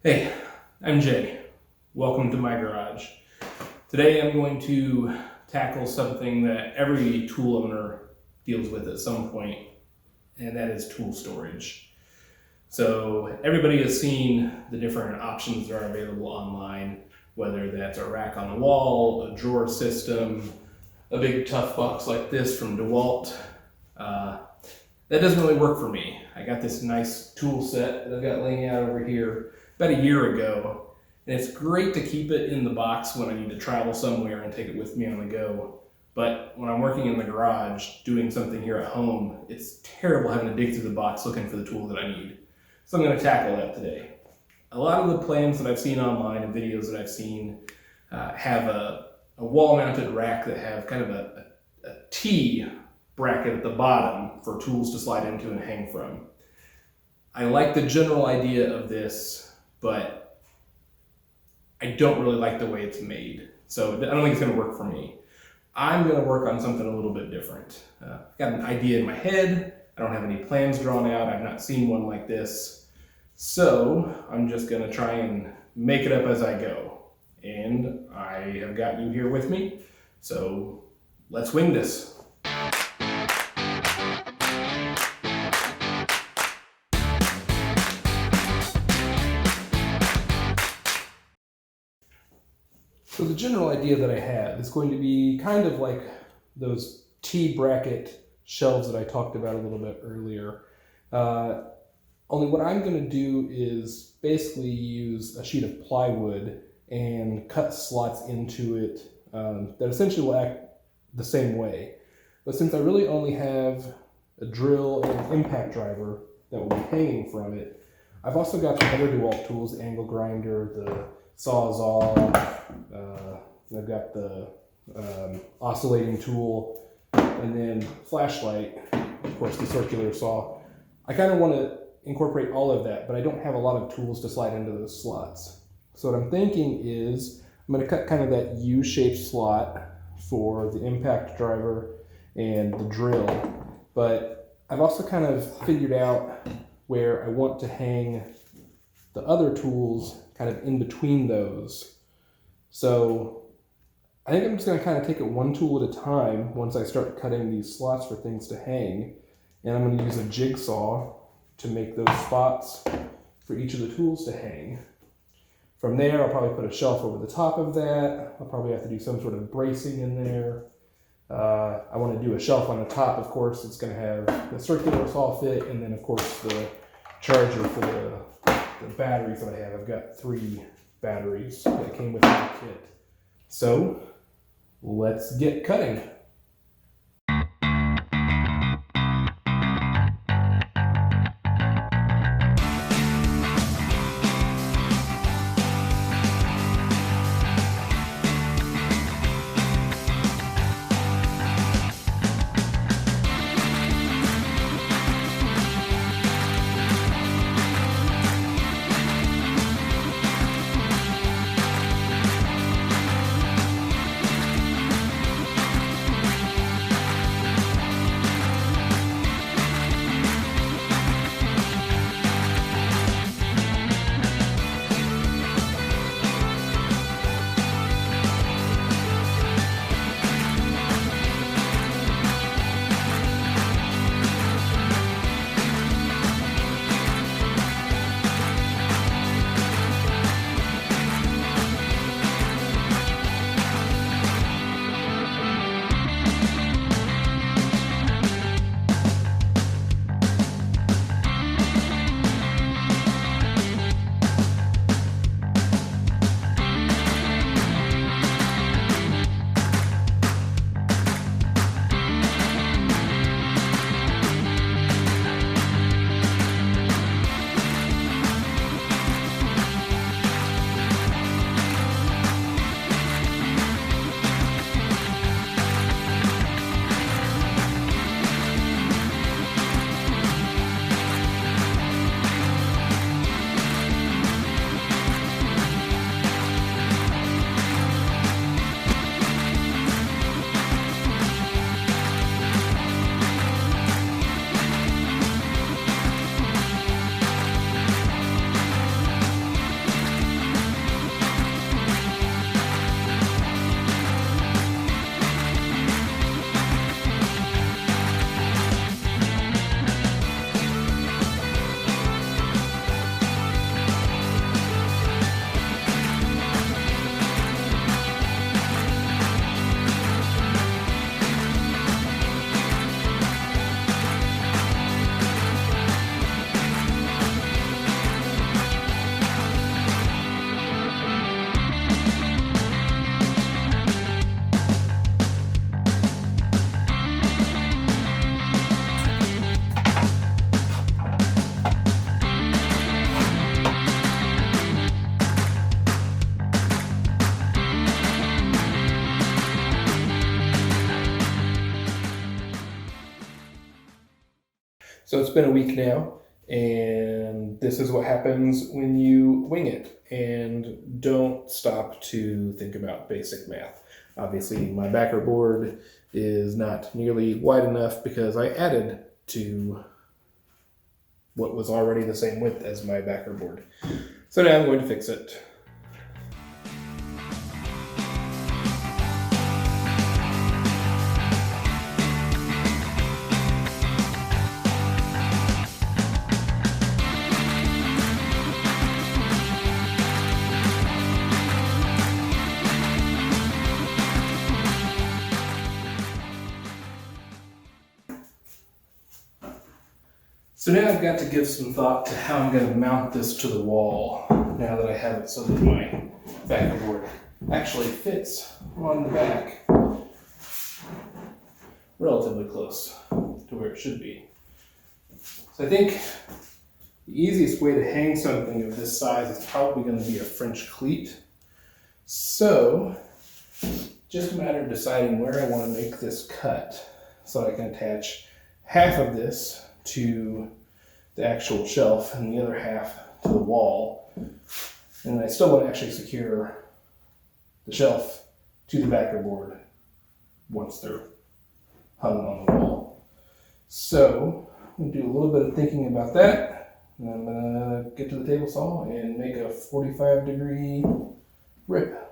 Hey, I'm Jay. Welcome to my garage. Today I'm going to tackle something that every tool owner deals with at some point, and that is tool storage. So everybody has seen the different options that are available online, whether that's a rack on the wall, a drawer system, a big tough box like this from DeWalt. That doesn't really work for me. I got this nice tool set that I've got laying out over here about a year ago, and it's great to keep it in the box when I need to travel somewhere and take it with me on the go. But when I'm working in the garage doing something here at home, it's terrible having to dig through the box looking for the tool that I need. So I'm going to tackle that today. A lot of the plans that I've seen online and videos that I've seen have a wall-mounted rack that have kind of a T bracket at the bottom for tools to slide into and hang from. I like the general idea of this, but I don't really like the way it's made. So I don't think it's going to work for me. I'm going to work on something a little bit different. I've got an idea in my head. I don't have any plans drawn out. I've not seen one like this. So I'm just going to try and make it up as I go. And I have got you here with me. So let's wing this. So the general idea that I have is going to be kind of like those T-bracket shelves that I talked about a little bit earlier. Only what I'm going to do is basically use a sheet of plywood and cut slots into it that essentially will act the same way. But since I really only have a drill and an impact driver that will be hanging from it, I've also got the other DeWalt tools, the angle grinder, the Sawzall, I've got the oscillating tool, and then flashlight, of course the circular saw. I kind of want to incorporate all of that, but I don't have a lot of tools to slide into those slots. So what I'm thinking is I'm going to cut kind of that U-shaped slot for the impact driver and the drill, but I've also kind of figured out where I want to hang the other tools kind of in between those. So I think I'm just going to kind of take it one tool at a time once I start cutting these slots for things to hang. And I'm going to use a jigsaw to make those spots for each of the tools to hang. From there, I'll probably put a shelf over the top of that. I'll probably have to do some sort of bracing in there. I want to do a shelf on the top, of course. It's going to have the circular saw fit, and then, of course, the charger for the batteries that I have. I've got 3 batteries that came with the kit. So let's get cutting. it's been a week now, and this is what happens when you wing it and don't stop to think about basic math. Obviously, my backer board is not nearly wide enough because I added to what was already the same width as my backer board. So now I'm going to fix it. So now I've got to give some thought to how I'm going to mount this to the wall now that I have it so that my backer board actually fits on the back relatively close to where it should be. So I think the easiest way to hang something of this size is probably going to be a French cleat. So just a matter of deciding where I want to make this cut so I can attach half of this to the actual shelf and the other half to the wall. And I still want to actually secure the shelf to the backer board once they're hung on the wall. So I'm going to do a little bit of thinking about that. And I'm going to get to the table saw and make a 45-degree rip.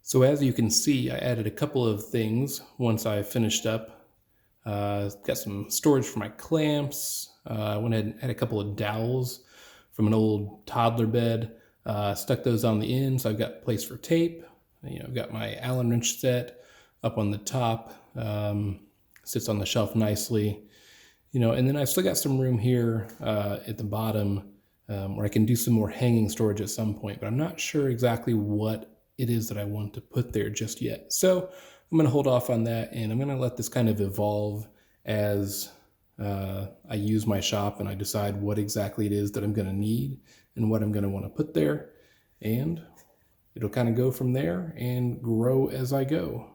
So as you can see, I added a couple of things once I finished up. Got some storage for my clamps. I went ahead and had a couple of dowels from an old toddler bed. Stuck those on the end, so I've got place for tape. I've got my Allen wrench set up on the top. Sits on the shelf nicely. And then I've still got some room here at the bottom where I can do some more hanging storage at some point, but I'm not sure exactly what it is that I want to put there just yet. So I'm going to hold off on that, and I'm going to let this kind of evolve as I use my shop and I decide what exactly it is that I'm going to need and what I'm going to want to put there. And it'll kind of go from there and grow as I go.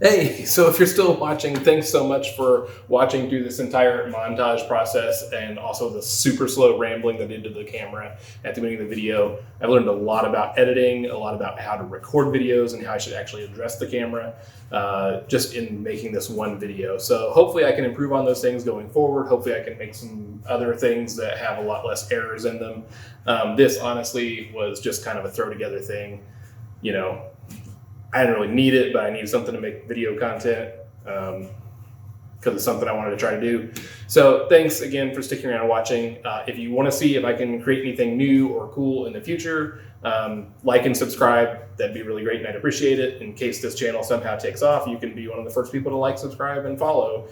Hey, so if you're still watching, thanks so much for watching through this entire montage process and also the super slow rambling that I did to the camera at the beginning of the video. I've learned a lot about editing, a lot about how to record videos and how I should actually address the camera just in making this one video. So hopefully I can improve on those things going forward. Hopefully I can make some other things that have a lot less errors in them. This honestly was just kind of a throw together thing. I didn't really need it, but I needed something to make video content because it's something I wanted to try to do. So thanks again for sticking around and watching. If you want to see if I can create anything new or cool in the future, like and subscribe. That'd be really great, and I'd appreciate it. In case this channel somehow takes off, you can be one of the first people to like, subscribe, and follow.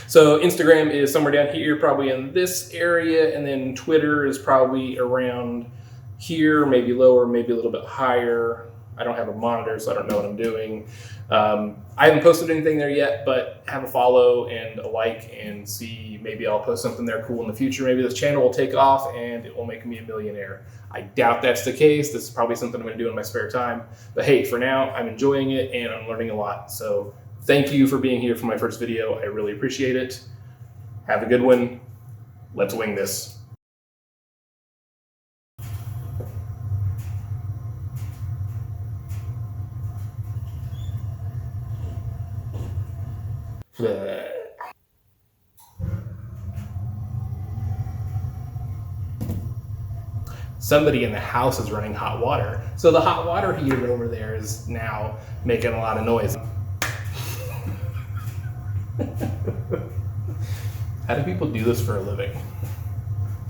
So Instagram is somewhere down here, probably in this area, and then Twitter is probably around here, maybe lower, maybe a little bit higher. I don't have a monitor, so I don't know what I'm doing. I haven't posted anything there yet, but have a follow and a like and see, maybe I'll post something there cool in the future. Maybe this channel will take off and it will make me a millionaire. I doubt that's the case. This is probably something I'm gonna do in my spare time. But hey, for now, I'm enjoying it and I'm learning a lot. So thank you for being here for my first video. I really appreciate it. Have a good one. Let's wing this. Somebody in the house is running hot water. So the hot water heater over there is now making a lot of noise. How do people do this for a living?